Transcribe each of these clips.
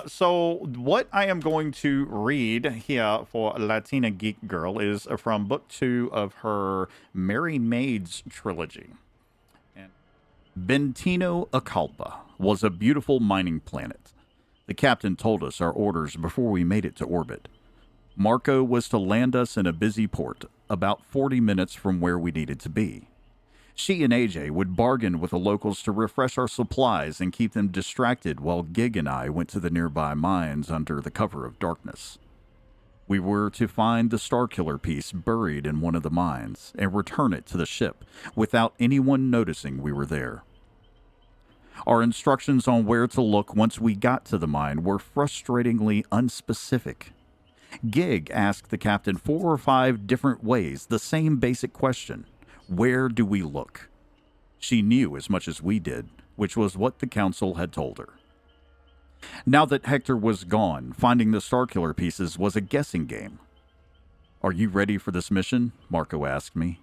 So what I am going to read here for Latina Geek Girl is from book 2 of her Merry Maids trilogy. And Bentino Acalpa was a beautiful mining planet. The captain told us our orders before we made it to orbit. Marco was to land us in a busy port, about 40 minutes from where we needed to be. She and AJ would bargain with the locals to refresh our supplies and keep them distracted while Gig and I went to the nearby mines under the cover of darkness. We were to find the Starkiller piece buried in one of the mines and return it to the ship without anyone noticing we were there. Our instructions on where to look once we got to the mine were frustratingly unspecific. Gig asked the captain 4 or 5 different ways the same basic question. Where do we look? She knew as much as we did, which was what the council had told her. Now that Hector was gone, finding the Starkiller pieces was a guessing game. "Are you ready for this mission?" Marco asked me.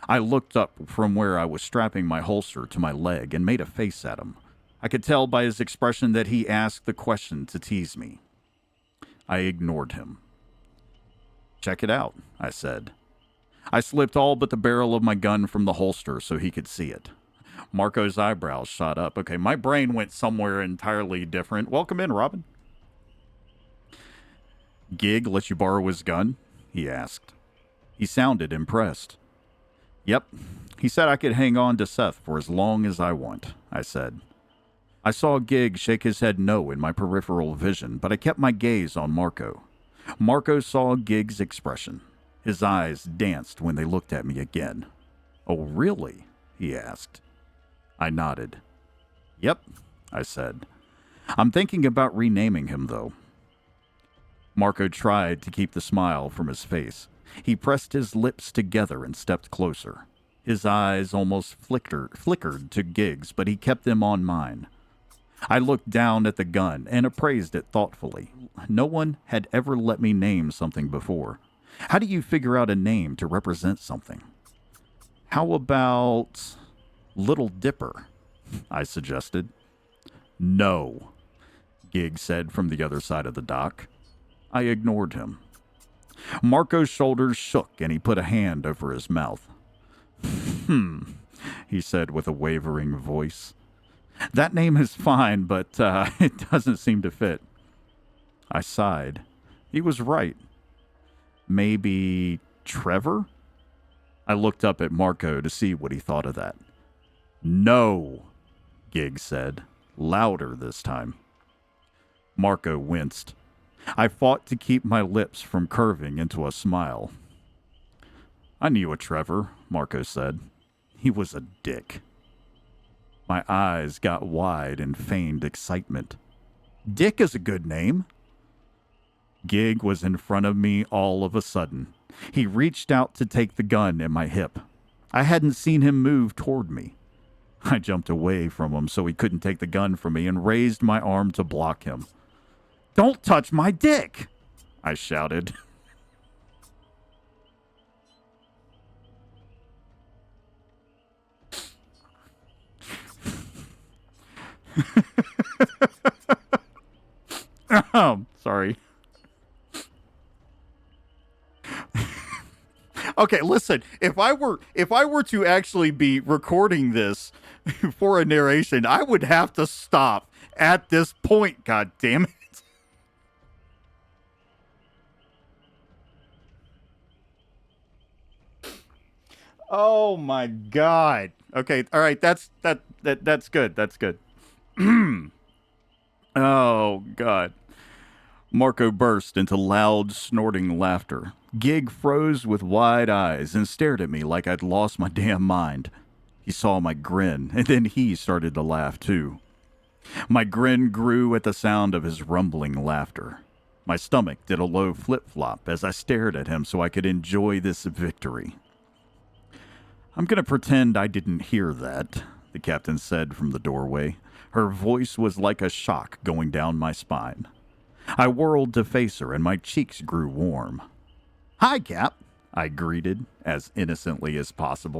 I looked up from where I was strapping my holster to my leg and made a face at him. I could tell by his expression that he asked the question to tease me. I ignored him. "Check it out," I said. I slipped all but the barrel of my gun from the holster so he could see it. Marco's eyebrows shot up. Okay, my brain went somewhere entirely different. Welcome in, Robin. "Gig let you borrow his gun?" he asked. He sounded impressed. "Yep. He said I could hang on to Seth for as long as I want," I said. I saw Gig shake his head no in my peripheral vision, but I kept my gaze on Marco. Marco saw Gig's expression. His eyes danced when they looked at me again. "Oh, really?" he asked. I nodded. "Yep," I said. "I'm thinking about renaming him, though." Marco tried to keep the smile from his face. He pressed his lips together and stepped closer. His eyes almost flickered to Gig's, but he kept them on mine. I looked down at the gun and appraised it thoughtfully. No one had ever let me name something before. How do you figure out a name to represent something? "How about Little Dipper?" I suggested. "No," Gig said from the other side of the dock. I ignored him. Marco's shoulders shook and he put a hand over his mouth. He said with a wavering voice. "That name is fine, but it doesn't seem to fit." I sighed. He was right. "Maybe Trevor?" I looked up at Marco to see what he thought of that. "No," Gig said, louder this time. Marco winced. I fought to keep my lips from curving into a smile. "I knew a Trevor," Marco said. "He was a dick." My eyes got wide in feigned excitement. "Dick is a good name." Gig was in front of me all of a sudden. He reached out to take the gun at my hip. I hadn't seen him move toward me. I jumped away from him so he couldn't take the gun from me and raised my arm to block him. "Don't touch my dick!" I shouted. Sorry. Okay, listen. If I were to actually be recording this for a narration, I would have to stop at this point. God damn it! Oh my god. Okay, all right. That's good. That's good. Oh god. Marco burst into loud, snorting laughter. Gig froze with wide eyes and stared at me like I'd lost my damn mind. He saw my grin, and then he started to laugh too. My grin grew at the sound of his rumbling laughter. My stomach did a low flip-flop as I stared at him so I could enjoy this victory. "I'm going to pretend I didn't hear that," the captain said from the doorway. Her voice was like a shock going down my spine. I whirled to face her, and my cheeks grew warm. "Hi, Cap," I greeted, as innocently as possible.